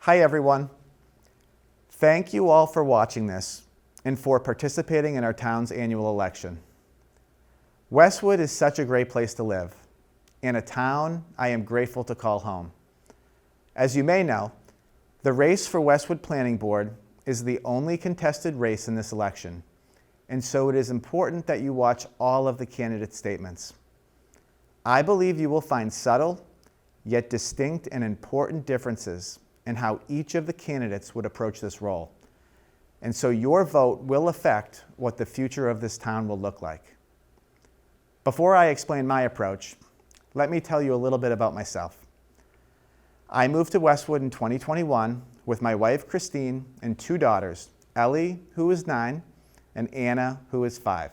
Hi everyone. Thank you all for watching this and for participating in our town's annual election. Westwood is such a great place to live, and a town I am grateful to call home. As you may know, the race for Westwood Planning Board is the only contested race in this election, and so it is important that you watch all of the candidate statements. I believe you will find subtle, yet distinct and important differences in how each of the candidates would approach this role. And so your vote will affect what the future of this town will look like. Before I explain my approach, let me tell you a little bit about myself. I moved to Westwood in 2021 with my wife, Christine, and two daughters, Ellie, who is 9, and Anna, who is 5.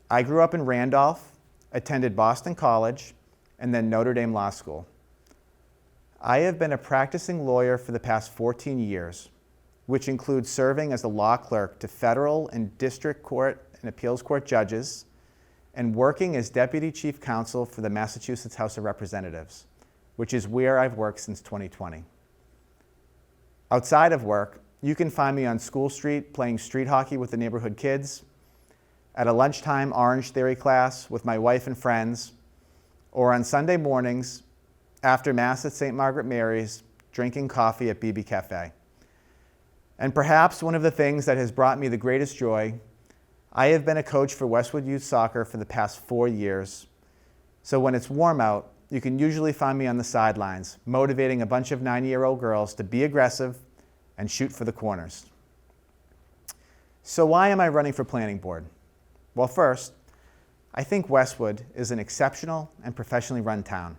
I grew up in Randolph, attended Boston College, and then Notre Dame Law School. I have been a practicing lawyer for the past 14 years, which includes serving as a law clerk to federal and district court and appeals court judges, and working as deputy chief counsel for the Massachusetts House of Representatives, which is where I've worked since 2020. Outside of work, you can find me on School Street playing street hockey with the neighborhood kids, at a lunchtime Orange Theory class with my wife and friends, or on Sunday mornings after Mass at St. Margaret Mary's, drinking coffee at BB Cafe. And perhaps one of the things that has brought me the greatest joy, I have been a coach for Westwood Youth Soccer for the past 4 years. So when it's warm out, you can usually find me on the sidelines, motivating a bunch of 9-year-old girls to be aggressive and shoot for the corners. So why am I running for planning board? Well, first, I think Westwood is an exceptional and professionally run town.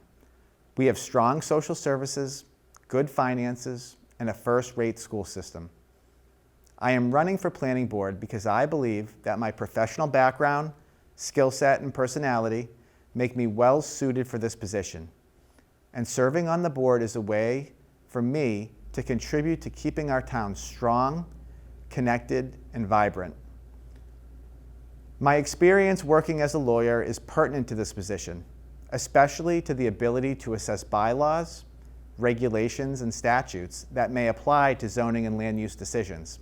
We have strong social services, good finances, and a first-rate school system. I am running for planning board because I believe that my professional background, skill set, and personality make me well suited for this position. And serving on the board is a way for me to contribute to keeping our town strong, connected, and vibrant. My experience working as a lawyer is pertinent to this position, especially to the ability to assess bylaws, regulations, and statutes that may apply to zoning and land use decisions.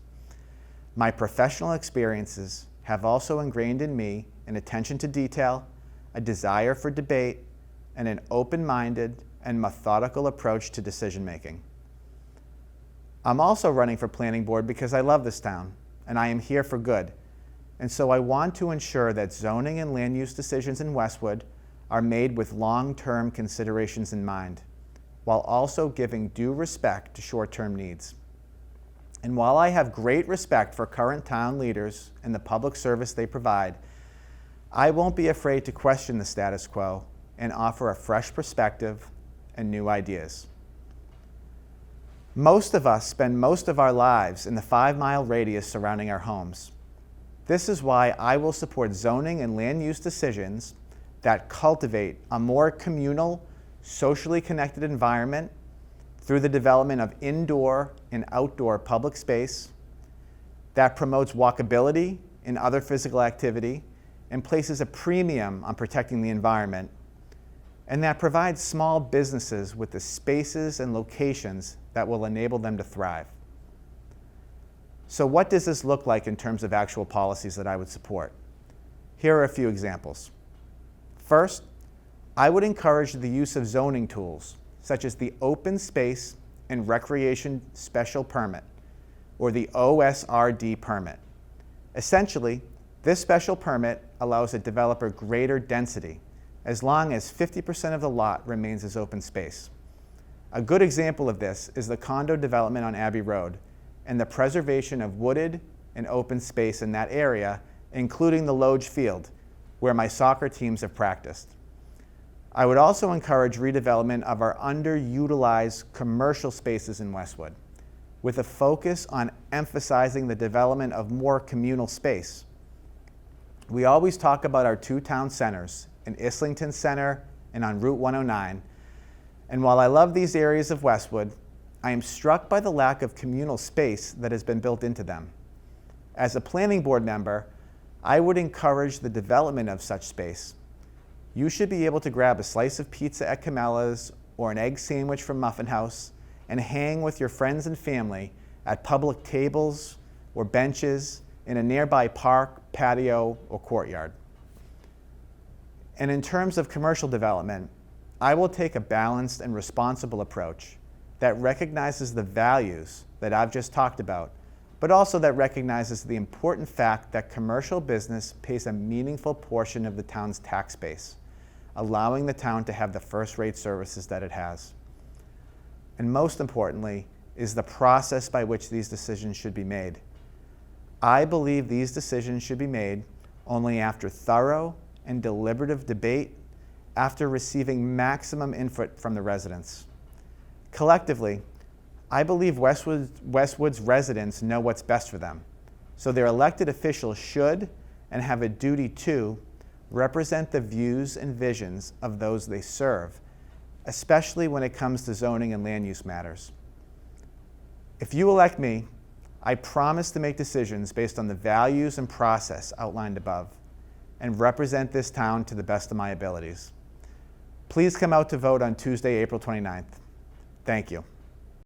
My professional experiences have also ingrained in me an attention to detail, a desire for debate, and an open-minded and methodical approach to decision-making. I'm also running for planning board because I love this town, and I am here for good. And so I want to ensure that zoning and land use decisions in Westwood are made with long-term considerations in mind, while also giving due respect to short-term needs. And while I have great respect for current town leaders and the public service they provide, I won't be afraid to question the status quo and offer a fresh perspective and new ideas. Most of us spend most of our lives in the 5-mile radius surrounding our homes. This is why I will support zoning and land use decisions that cultivate a more communal, socially connected environment through the development of indoor and outdoor public space, that promotes walkability and other physical activity and places a premium on protecting the environment, and that provides small businesses with the spaces and locations that will enable them to thrive. So what does this look like in terms of actual policies that I would support? Here are a few examples. First, I would encourage the use of zoning tools, such as the Open Space and Recreation Special Permit, or the OSRD permit. Essentially, this special permit allows a developer greater density, as long as 50% of the lot remains as open space. A good example of this is the condo development on Abbey Road, and the preservation of wooded and open space in that area, including the Loge Field, where my soccer teams have practiced. I would also encourage redevelopment of our underutilized commercial spaces in Westwood, with a focus on emphasizing the development of more communal space. We always talk about our 2 town centers, in Islington Center and on Route 109, and while I love these areas of Westwood, I am struck by the lack of communal space that has been built into them. As a planning board member, I would encourage the development of such space. You should be able to grab a slice of pizza at Camella's or an egg sandwich from Muffin House and hang with your friends and family at public tables or benches in a nearby park, patio, or courtyard. And in terms of commercial development, I will take a balanced and responsible approach that recognizes the values that I've just talked about, but also that recognizes the important fact that commercial business pays a meaningful portion of the town's tax base, allowing the town to have the first-rate services that it has. And most importantly, is the process by which these decisions should be made. I believe these decisions should be made only after thorough and deliberative debate, after receiving maximum input from the residents. Collectively, I believe Westwood's residents know what's best for them, so their elected officials should and have a duty to represent the views and visions of those they serve, especially when it comes to zoning and land use matters. If you elect me, I promise to make decisions based on the values and process outlined above and represent this town to the best of my abilities. Please come out to vote on Tuesday, April 29th. Thank you.